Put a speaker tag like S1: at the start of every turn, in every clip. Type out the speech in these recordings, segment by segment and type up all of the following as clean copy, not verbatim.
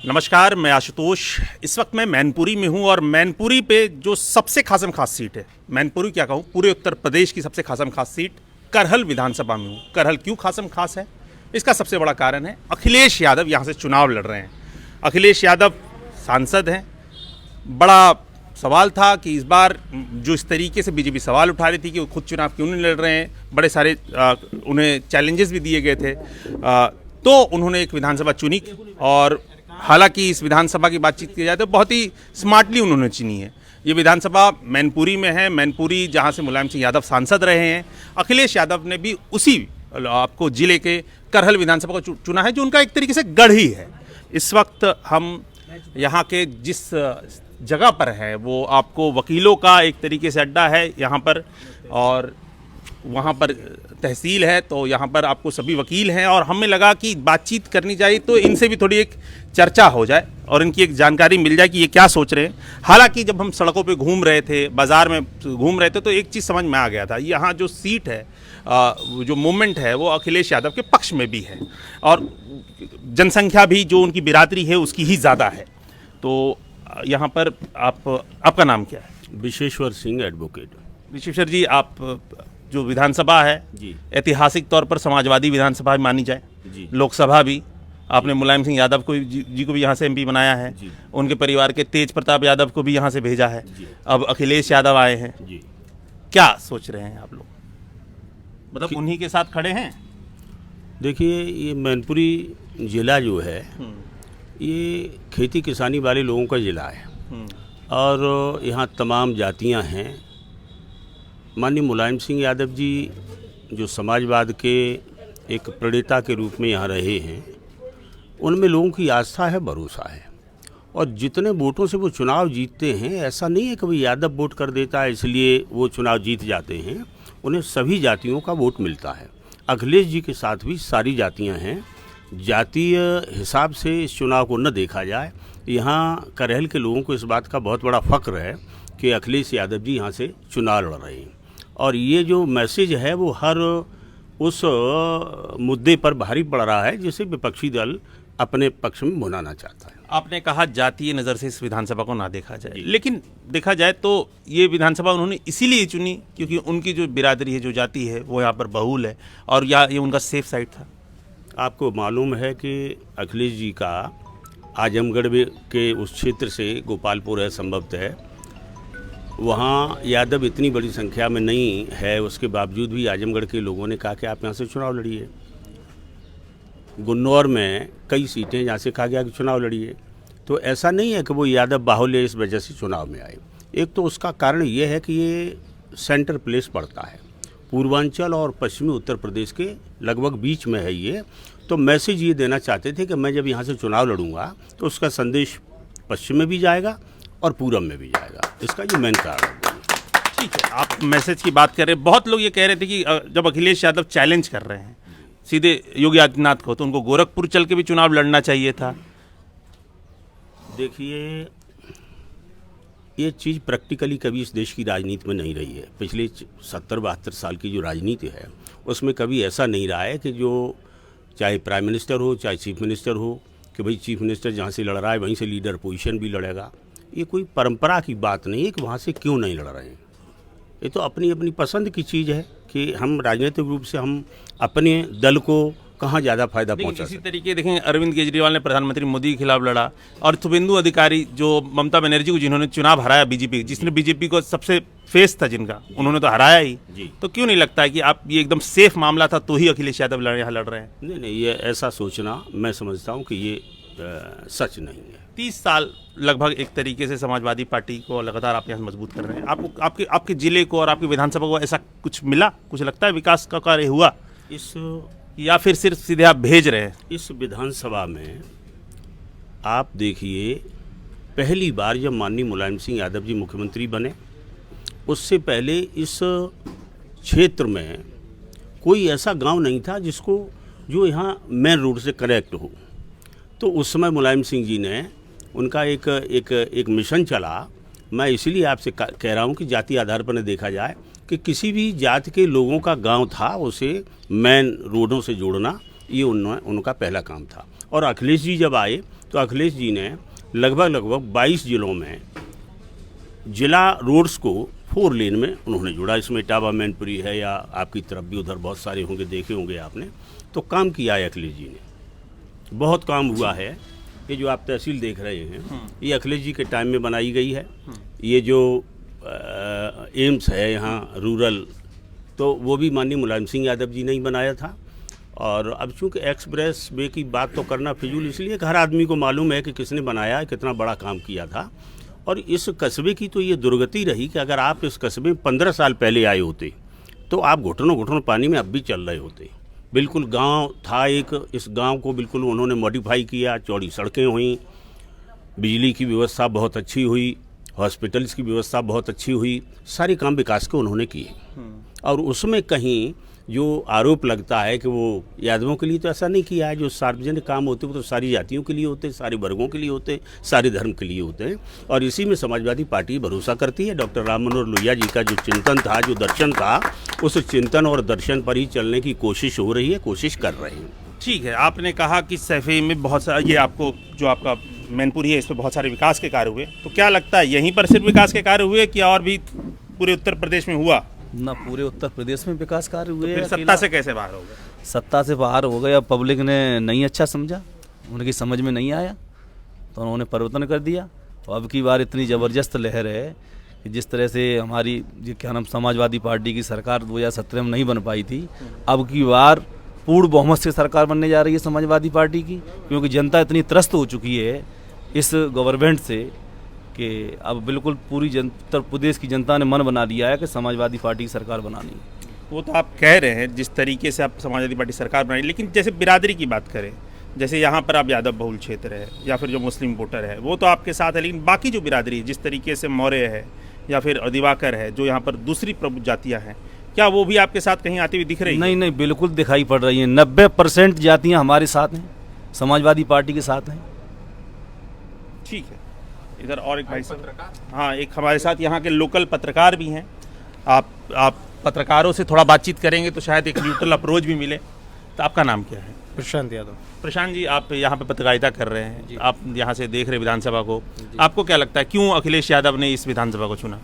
S1: नमस्कार, मैं आशुतोष। इस वक्त मैं मैनपुरी में हूँ और मैनपुरी पे जो सबसे खासम खास सीट है, मैनपुरी क्या कहूँ, पूरे उत्तर प्रदेश की सबसे खासम खास सीट करहल विधानसभा में हूँ। करहल क्यों खासम खास है, इसका सबसे बड़ा कारण है अखिलेश यादव यहाँ से चुनाव लड़ रहे हैं। अखिलेश यादव सांसद हैं। बड़ा सवाल था कि इस बार जो इस तरीके से बीजेपी सवाल उठा रही थी कि वो खुद चुनाव क्यों नहीं लड़ रहे हैं, बड़े सारे उन्हें चैलेंजेस भी दिए गए थे, तो उन्होंने एक विधानसभा चुनी। और हालांकि इस विधानसभा की बातचीत की जाए तो बहुत ही स्मार्टली उन्होंने चुनी है। ये विधानसभा मैनपुरी में है। मैनपुरी जहां से मुलायम सिंह यादव सांसद रहे हैं, अखिलेश यादव ने भी उसी आपको जिले के करहल विधानसभा को चुना है, जो उनका एक तरीके से गढ़ ही है। इस वक्त हम यहाँ के जिस जगह पर है वो आपको वकीलों का एक तरीके से अड्डा है यहाँ पर, और वहाँ पर तहसील है, तो यहाँ पर आपको सभी वकील हैं। और हमें लगा कि बातचीत करनी चाहिए तो इनसे भी थोड़ी एक चर्चा हो जाए और इनकी एक जानकारी मिल जाए कि ये क्या सोच रहे हैं। हालांकि जब हम सड़कों पे घूम रहे थे, बाज़ार में घूम रहे थे, तो एक चीज़ समझ में आ गया था, यहाँ जो सीट है, जो मूवमेंट है, वो अखिलेश यादव के पक्ष में भी है और जनसंख्या भी जो उनकी बिरादरी है उसकी ही ज़्यादा है। तो यहाँ पर आपका नाम क्या है?
S2: विशेश्वर सिंह एडवोकेट।
S1: विशेश्वर जी, आप जो विधानसभा है
S2: जी,
S1: ऐतिहासिक तौर पर समाजवादी विधानसभा मानी जाए
S2: जी,
S1: लोकसभा भी, आपने मुलायम सिंह यादव को जी को भी यहाँ से एमपी बनाया है,
S2: जी,
S1: उनके परिवार के तेज प्रताप यादव को भी यहाँ से भेजा है,
S2: जी,
S1: अब अखिलेश यादव आए हैं।
S2: जी।
S1: क्या सोच रहे हैं आप लोग, मतलब उन्हीं के साथ खड़े हैं?
S2: देखिए, ये मैनपुरी ज़िला जो है ये खेती किसानी वाले लोगों का ज़िला है और यहाँ तमाम जातियाँ हैं। माननीय मुलायम सिंह यादव जी जो समाजवाद के एक प्रणेता के रूप में यहाँ रहे हैं, उनमें लोगों की आस्था है, भरोसा है। और जितने वोटों से वो चुनाव जीतते हैं, ऐसा नहीं है कि भाई यादव वोट कर देता है इसलिए वो चुनाव जीत जाते हैं। उन्हें सभी जातियों का वोट मिलता है। अखिलेश जी के साथ भी सारी जातियाँ हैं। जातीय हिसाब से इस चुनाव को न देखा जाए। यहाँ करहल के लोगों को इस बात का बहुत बड़ा फ़ख्र है कि अखिलेश यादव जी यहाँ से चुनाव लड़ रहे हैं और ये जो मैसेज है वो हर उस मुद्दे पर भारी पड़ रहा है जिसे विपक्षी दल अपने पक्ष में भुनाना चाहता है।
S1: आपने कहा जातीय नज़र से इस विधानसभा को ना देखा जाए, लेकिन देखा जाए तो ये विधानसभा उन्होंने इसीलिए चुनी क्योंकि उनकी जो बिरादरी है, जो जाति है, वो यहाँ पर बहुल है और ये उनका सेफ साइड था।
S2: आपको मालूम है कि अखिलेश जी का आजमगढ़ के उस क्षेत्र से गोपालपुर है संभवतः, वहाँ यादव इतनी बड़ी संख्या में नहीं है, उसके बावजूद भी आजमगढ़ के लोगों ने कहा कि आप यहाँ से चुनाव लड़िए। गुन्नौर में कई सीटें जहाँ से कहा गया कि चुनाव लड़िए। तो ऐसा नहीं है कि वो यादव बाहुल्य इस वजह से चुनाव में आए। एक तो उसका कारण ये है कि ये सेंटर प्लेस पड़ता है, पूर्वांचल और पश्चिमी उत्तर प्रदेश के लगभग बीच में है ये। तो मैसेज ये देना चाहते थे कि मैं जब यहाँ से चुनाव लड़ूंगा तो उसका संदेश पश्चिम में भी जाएगा और पूरब में भी जाएगा। इसका ये मेन कारण है।
S1: ठीक है, आप मैसेज की बात कर रहे हैं। बहुत लोग ये कह रहे थे कि जब अखिलेश यादव चैलेंज कर रहे हैं सीधे योगी आदित्यनाथ को, तो उनको गोरखपुर चल के भी चुनाव लड़ना चाहिए था।
S2: देखिए, ये चीज़ प्रैक्टिकली कभी इस देश की राजनीति में नहीं रही है। पिछले 70-72 साल की जो राजनीति है उसमें कभी ऐसा नहीं रहा है कि जो चाहे प्राइम मिनिस्टर हो चाहे चीफ मिनिस्टर हो कि भाई चीफ मिनिस्टर जहाँ से लड़ रहा है वहीं से लीडर पोजीशन भी लड़ेगा। ये कोई परंपरा की बात नहीं है कि वहाँ से क्यों नहीं लड़ रहे हैं। ये तो अपनी अपनी पसंद की चीज़ है कि हम राजनीतिक रूप से हम अपने दल को कहाँ ज़्यादा फायदा पहुँचा
S1: इसी तरीके देखें, अरविंद केजरीवाल ने प्रधानमंत्री मोदी के खिलाफ लड़ा और शुभेंदु अधिकारी जो ममता बनर्जी को जिन्होंने चुनाव हराया, बीजेपी जिसने बीजेपी को सबसे फेस था जिनका, उन्होंने तो हराया ही
S2: जी।
S1: तो क्यों नहीं लगता है कि आप ये एकदम सेफ मामला था तो ही अखिलेश यादव यहाँ लड़ रहे हैं?
S2: नहीं, ये ऐसा सोचना मैं समझता हूँ कि ये सच नहीं है।
S1: 30 साल लगभग एक तरीके से समाजवादी पार्टी को लगातार आप यहाँ मजबूत कर रहे हैं। आपको आपके जिले को और आपकी विधानसभा को ऐसा कुछ मिला, कुछ लगता है विकास का कार्य हुआ
S2: इस
S1: या फिर सिर्फ सीधे आप भेज रहे हैं?
S2: इस विधानसभा में आप देखिए, पहली बार जब माननीय मुलायम सिंह यादव जी मुख्यमंत्री बने, उससे पहले इस क्षेत्र में कोई ऐसा गांव नहीं था जिसको जो यहाँ मेन रोड से कनेक्ट हो। तो उस समय मुलायम सिंह जी ने उनका एक मिशन चला। मैं इसलिए आपसे कह रहा हूँ कि जाति आधार पर न देखा जाए कि किसी भी जात के लोगों का गांव था उसे मेन रोडों से जोड़ना, ये उनका पहला काम था। और अखिलेश जी जब आए तो अखिलेश जी ने लगभग 22 जिलों में जिला रोड्स को 4 लेन में उन्होंने जोड़ा। इसमें इटावा, मैनपुरी है, या आपकी तरफ भी उधर बहुत सारे होंगे, देखे होंगे आपने। तो काम किया है अखिलेश जी ने, बहुत काम हुआ है। ये जो आप तहसील देख रहे हैं, ये अखिलेश जी के टाइम में बनाई गई है। ये जो एम्स है यहाँ रूरल, तो वो भी माननीय मुलायम सिंह यादव जी ने ही बनाया था। और अब चूँकि एक्सप्रेस वे की बात तो करना फिजूल, इसलिए कि हर आदमी को मालूम है कि किसने बनाया है, कितना बड़ा काम किया था। और इस कस्बे की तो ये दुर्गति रही कि अगर आप इस कस्बे में 15 साल पहले आए होते तो आप घुटनों पानी में अब भी चल रहे होते। बिल्कुल गांव था एक, इस गांव को बिल्कुल उन्होंने मॉडिफाई किया, चौड़ी सड़कें हुई, बिजली की व्यवस्था बहुत अच्छी हुई, हॉस्पिटल्स की व्यवस्था बहुत अच्छी हुई, सारे काम विकास के उन्होंने किए। और उसमें कहीं जो आरोप लगता है कि वो यादवों के लिए तो ऐसा नहीं किया है। जो सार्वजनिक काम होते हैं वो तो सारी जातियों के लिए होते हैं, सारे वर्गों के लिए होते हैं, सारे धर्म के लिए होते हैं। और इसी में समाजवादी पार्टी भरोसा करती है। डॉक्टर राम मनोहर लोहिया जी का जो चिंतन था, जो दर्शन था, उस चिंतन और दर्शन पर ही चलने की कोशिश हो रही है, कोशिश कर रहे हैं।
S1: ठीक है, आपने कहा कि सैफई में बहुत सारा, ये आपको जो आपका मैनपुरी है, इस पर बहुत सारे विकास के कार्य हुए। तो क्या लगता है यहीं पर सिर्फ विकास के कार्य हुए कि और भी पूरे उत्तर प्रदेश में हुआ?
S3: ना, पूरे उत्तर प्रदेश में विकास कार्य हुए।
S1: फिर सत्ता से कैसे बाहर हो गए?
S3: सत्ता से बाहर हो गए। अब पब्लिक ने नहीं अच्छा समझा, उनकी समझ में नहीं आया, तो उन्होंने परिवर्तन कर दिया। और अब की बार इतनी ज़बरदस्त लहर है कि जिस तरह से हमारी क्या नाम समाजवादी पार्टी की सरकार 2017 में नहीं बन पाई थी, अब की बार पूर्ण बहुमत से सरकार बनने जा रही है समाजवादी पार्टी की। क्योंकि जनता इतनी त्रस्त हो चुकी है इस गवर्नमेंट से कि अब बिल्कुल पूरी उत्तर प्रदेश की जनता ने मन बना लिया है कि समाजवादी पार्टी की सरकार बनानी।
S1: वो तो आप कह रहे हैं जिस तरीके से आप समाजवादी पार्टी सरकार बनाई, लेकिन जैसे बिरादरी की बात करें, जैसे यहाँ पर आप यादव बहुल क्षेत्र है या फिर जो मुस्लिम वोटर है वो तो आपके साथ है, लेकिन बाकी जो बिरादरी जिस तरीके से मौर्य है या फिर दिवाकर है, जो यहाँ पर दूसरी प्रमुख जातियाँ हैं, क्या वो भी आपके साथ कहीं आती हुई दिख रही है?
S3: नहीं, बिल्कुल दिखाई पड़ रही हैं। 90% जातियाँ हमारे साथ हैं, समाजवादी पार्टी के साथ हैं।
S1: ठीक है, इधर और एक भाई साहब, हाँ, एक हमारे साथ यहाँ के लोकल पत्रकार भी हैं। आप पत्रकारों से थोड़ा बातचीत करेंगे तो शायद एक न्यूट्रल अप्रोच भी मिले। तो आपका नाम क्या है?
S4: प्रशांत यादव।
S1: प्रशांत जी, आप यहाँ पे पत्रकारिता कर रहे हैं, आप यहाँ से देख रहे विधानसभा को, आपको क्या लगता है क्यों अखिलेश यादव ने इस विधानसभा को चुना?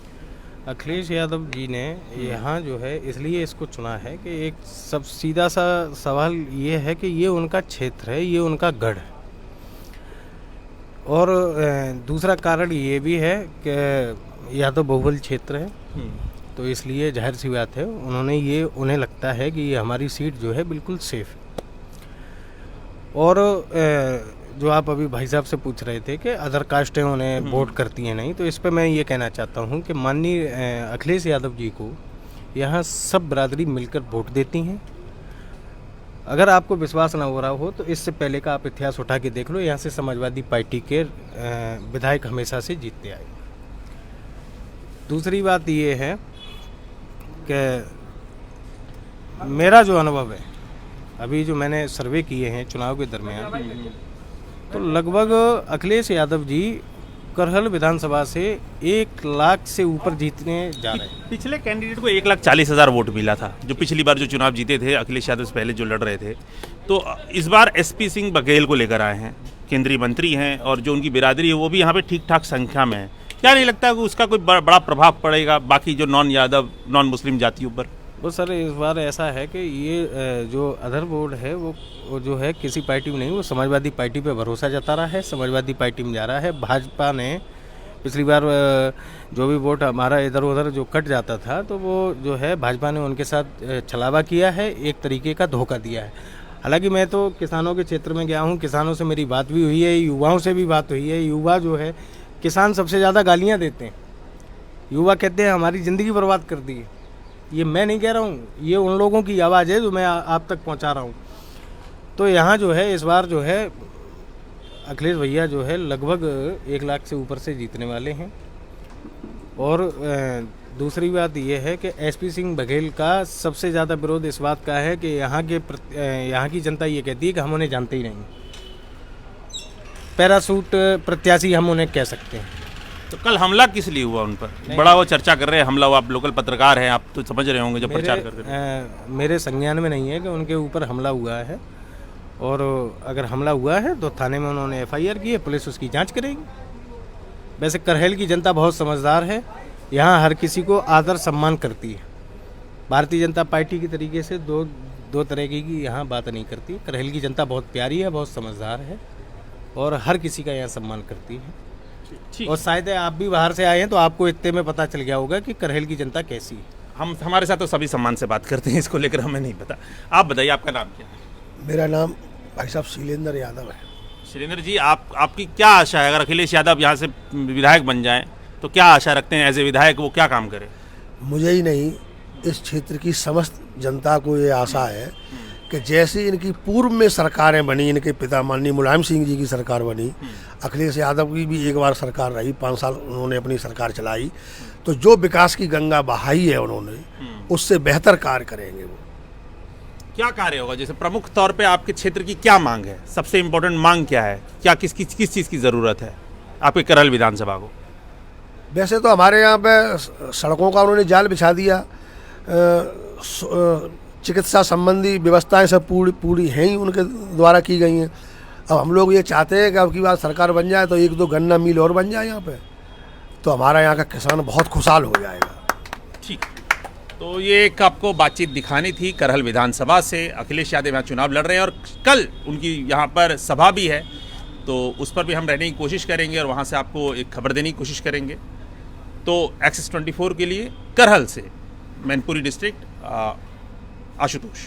S4: अखिलेश यादव जी ने यहाँ जो है इसलिए इसको चुना है कि एक सब सीधा सा सवाल ये है कि ये उनका क्षेत्र है, ये उनका गढ़ है। और दूसरा कारण ये भी है कि यादव बहुबल क्षेत्र है, तो इसलिए जाहिर सी बात है उन्हें लगता है कि ये हमारी सीट जो है बिल्कुल सेफ है। और जो आप अभी भाई साहब से पूछ रहे थे कि अदर कास्टें उन्हें वोट करती हैं नहीं, तो इस पे मैं ये कहना चाहता हूँ कि माननीय अखिलेश यादव जी को यहाँ सब बिरादरी मिलकर वोट देती हैं। अगर आपको विश्वास ना हो रहा हो तो इससे पहले का आप इतिहास उठा के देख लो, यहाँ से समाजवादी पार्टी के विधायक हमेशा से जीतते आए। दूसरी बात ये है कि मेरा जो अनुभव है, अभी जो मैंने सर्वे किए हैं चुनाव के दरमियान, तो लगभग अखिलेश यादव जी करहल विधानसभा से 1 लाख से ऊपर जीतने जा रहे हैं।
S1: पिछले कैंडिडेट को 1,40,000 वोट मिला था, जो पिछली बार जो चुनाव जीते थे अखिलेश यादव से पहले जो लड़ रहे थे। तो इस बार एसपी सिंह बघेल को लेकर आए हैं, केंद्रीय मंत्री हैं, और जो उनकी बिरादरी है वो भी यहाँ पे ठीक ठाक संख्या में है। क्या नहीं लगता है कि उसका कोई बड़ा प्रभाव पड़ेगा बाकी जो नॉन यादव नॉन मुस्लिम जातियों पर?
S4: वो सर इस बार ऐसा है कि ये जो अदर बोर्ड है वो जो है किसी पार्टी में नहीं, वो समाजवादी पार्टी पे भरोसा जता रहा है, समाजवादी पार्टी में जा रहा है। भाजपा ने पिछली बार जो भी वोट हमारा इधर उधर जो कट जाता था, तो वो जो है भाजपा ने उनके साथ छलावा किया है, एक तरीके का धोखा दिया है। हालांकि मैं तो किसानों के क्षेत्र में गया हूँ, किसानों से मेरी बात भी हुई है, युवाओं से भी बात हुई है। युवा जो है, किसान सबसे ज़्यादा गालियाँ देते हैं। युवा कहते हैं हमारी ज़िंदगी बर्बाद कर दी है। ये मैं नहीं कह रहा हूँ, ये उन लोगों की आवाज़ है जो मैं आप तक पहुँचा रहा हूँ। तो यहाँ जो है इस बार जो है अखिलेश भैया जो है लगभग 1 लाख से ऊपर से जीतने वाले हैं। और दूसरी बात यह है कि एसपी सिंह बघेल का सबसे ज़्यादा विरोध इस बात का है कि यहाँ की जनता ये कहती है कि हम उन्हें जानते ही नहीं, पैरासूट प्रत्याशी हम उन्हें कह सकते हैं।
S1: तो कल हमला किस लिए हुआ उन पर? बड़ा वो चर्चा कर रहे हैं हमला हुआ, आप लोकल पत्रकार हैं, आप तो समझ रहे होंगे जब प्रचार कर रहे हैं।
S4: मेरे संज्ञान में नहीं है कि उनके ऊपर हमला हुआ है। और अगर हमला हुआ है तो थाने में उन्होंने FIR की है, पुलिस उसकी जांच करेगी। वैसे करहल की जनता बहुत समझदार है, यहाँ हर किसी को आदर सम्मान करती है। भारतीय जनता पार्टी की तरीके से दो तरह की यहाँ बात नहीं करती। करहल की जनता बहुत प्यारी है, बहुत समझदार है और हर किसी का यहाँ सम्मान करती है।
S1: ठीक।
S4: और शायद आप भी बाहर से आए हैं तो आपको इतने में पता चल गया होगा कि करहल की जनता कैसी है।
S1: हमारे साथ तो सभी सम्मान से बात करते हैं, इसको लेकर हमें नहीं पता। आप बताइए, आपका नाम क्या है?
S5: मेरा नाम भाई साहब शैलेंद्र यादव है।
S1: शैलेंद्र जी, आपकी क्या आशा है? अगर अखिलेश यादव यहाँ से विधायक बन जाएं तो क्या आशा रखते हैं? एज ए विधायक वो क्या काम करे?
S5: मुझे ही नहीं, इस क्षेत्र की समस्त जनता को ये आशा है कि जैसे इनकी पूर्व में सरकारें बनी, इनके पिता माननीय मुलायम सिंह जी की सरकार बनी, अखिलेश यादव की भी एक बार सरकार रही, 5 साल उन्होंने अपनी सरकार चलाई, तो जो विकास की गंगा बहाई है उन्होंने, उससे बेहतर कार्य करेंगे वो।
S1: क्या कार्य होगा? जैसे प्रमुख तौर पे आपके क्षेत्र की क्या मांग है? सबसे इम्पोर्टेंट मांग क्या है? क्या किस चीज़ की ज़रूरत है आपके करहल विधानसभा को?
S5: वैसे तो हमारे यहाँ पे सड़कों का उन्होंने जाल बिछा दिया, चिकित्सा संबंधी व्यवस्थाएं सब पूरी हैं ही, उनके द्वारा की गई हैं। अब हम लोग ये चाहते हैं कि अब की बार सरकार बन जाए तो 1-2 गन्ना मिल और बन जाए यहाँ पे, तो हमारा यहाँ का किसान बहुत खुशहाल हो जाएगा।
S1: ठीक, तो ये एक आपको बातचीत दिखानी थी करहल विधानसभा से। अखिलेश यादव यहाँ चुनाव लड़ रहे हैं और कल उनकी यहाँ पर सभा भी है, तो उस पर भी हम रहने की कोशिश करेंगे और वहाँ से आपको एक खबर देने की कोशिश करेंगे। तो एक्सेस 24 के लिए करहल से मैनपुरी डिस्ट्रिक्ट, आशुतोष।